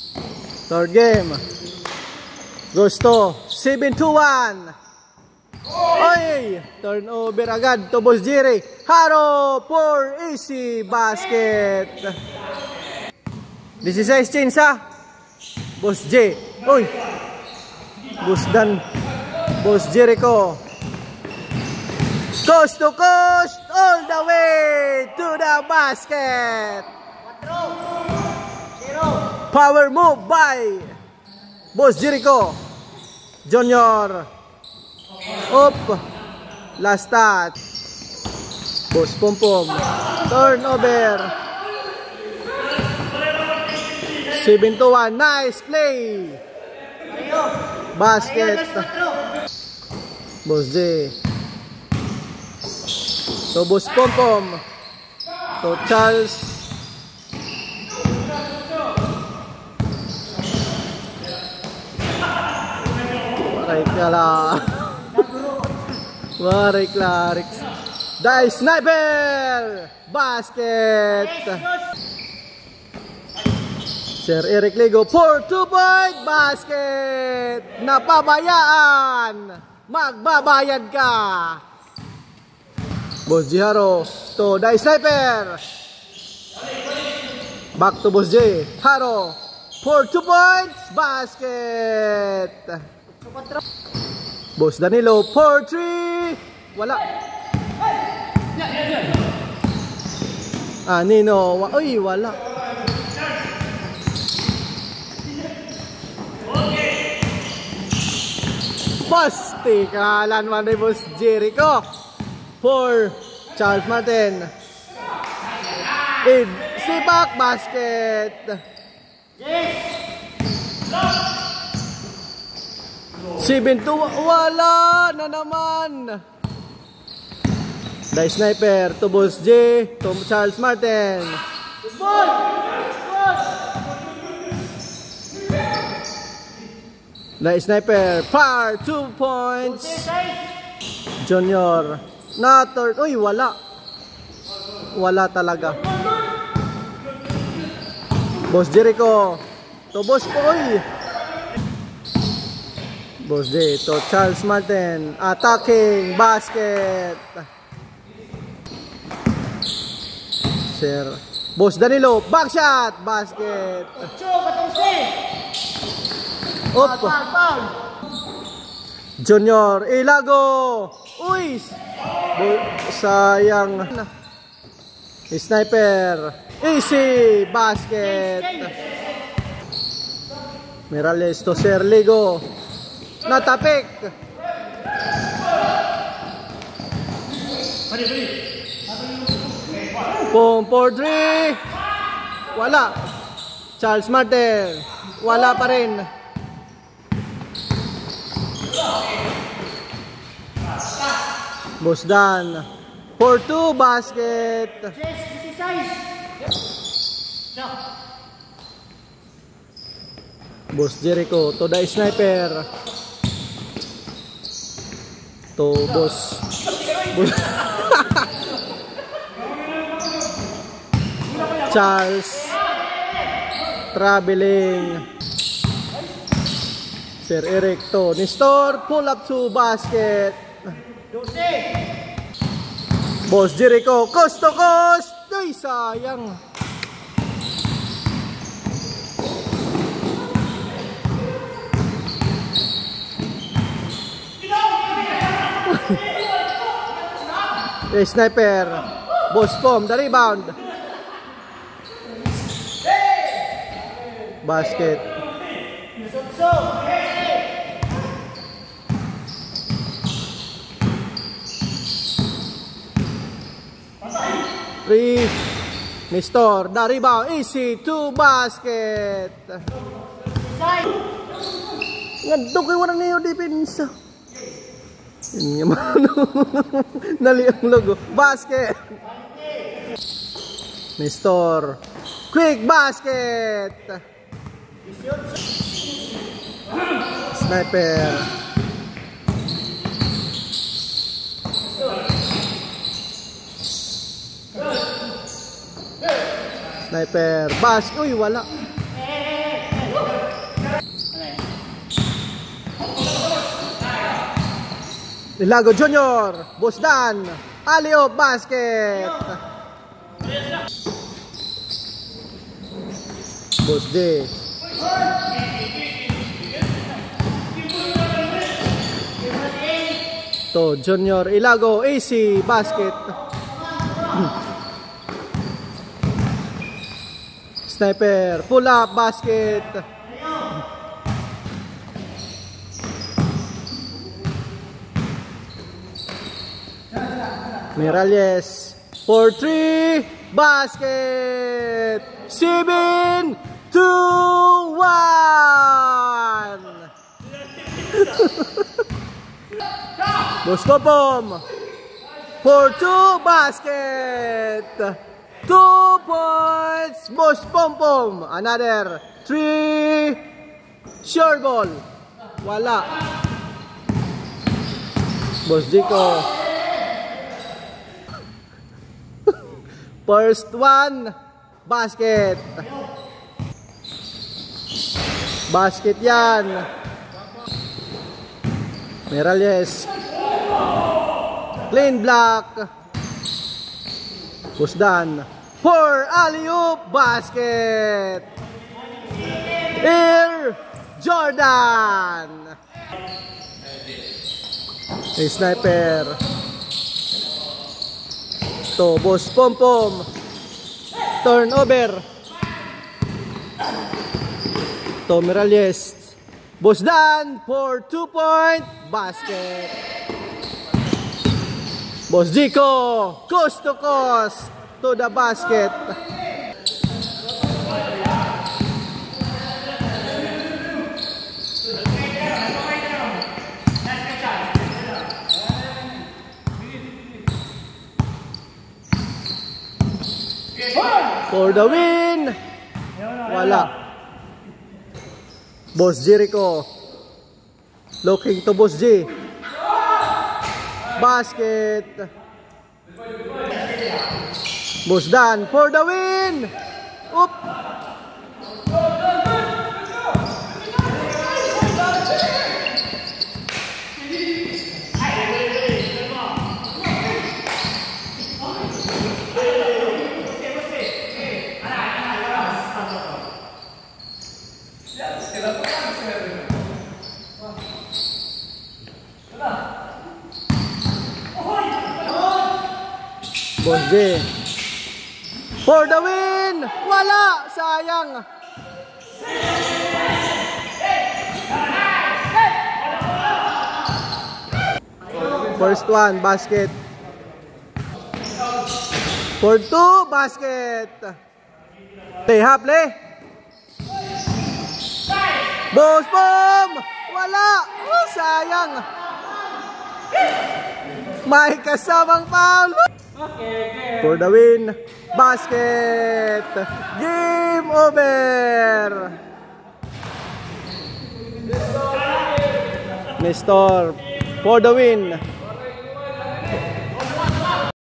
Third game. Gusto. 7-1. Oy! Turnover agad to Boss Jerry. Haro for easy basket. 16 change ha. Boss J. Oy! Boss Dan. Boss Jericho. Coast to coast. All the way to the basket. 4-0. Power move by Boss Jericho Junior. Up. Last touch. Boss Pompom. Turnover. 7-1. Nice play. Basket. Boss J. To Boss Pompom. To Charles. Waray Clarix. Die Sniper. Basket. Sir Eric Ligo for 2-point basket. Napabayaan. Magbabayad ka. Boss Jiharo to Die Sniper. Back to Boss J. Haro for 2 points basket. Boss Danilo for 3. Wala. Nino. Uy, wala. Boss, tikalan man ni Boss Jericho for Charles Martin. Sipak basket. 7-2. Wala na naman. Die Sniper to Boss J. To Charles Martin. Die Sniper par 2 points. Junior. Na third. Uy, wala. Wala talaga. Boss Jericho to Boss Poy. Boss J to Charles Martin. Attacking basket. Sir Boss Danilo, backshot basket. Op. Junior Ilago. Uy. Sayang. Sniper. Easy basket. Mirales to Sir Ligo. Natapik. Pong for 3. Wala. Charles Martin. Wala pa rin. Boss Dan for 2 basket. Boss Jericho to Die Sniper. To Boss Charles traveling. Sir Eric to Nestor, pull up to basket. Boss Jericho, coast to coast. Ay, sayang. Sniper. Boss Pom, the rebound. Basket. Three. Nestor, the rebound. Easy to basket. Ngadto kay warang niyo depensa. Nali ang logo. Basket. Nestor. Quick basket. Sniper. Sniper. Basket. Uy, wala. Ilago Junior, Boss Dan, alley-oop basket. Boss D. To Junior Ilago, AC basket. Sniper, pull up basket. Miralles for 3 basket. 7-2-1. Boss Popom for 2 basket. 2 points. Boss Pompom. Another 3. Sure ball. Wala. Boss Jico. First 1 basket. Basket yan. Miralles. Clean block. Boss Dan for alley-oop basket. Air Jordan. A sniper. To Boss Pompom. Turnover. To Miralles. Boss Dan for 2-point basket. Boss Jico, coast to coast to the basket. For the win. Wala. Boss Jericho looking to Boss G. Basket. Boss Dan for the win. Oop. Boss J for the win. Wala. Sayang. First 1 basket. For 2 basket. Play half play. Boss Pom. Wala. Sayang. May kasamang foul. For the win. Basket. Game over. Nestor for the win.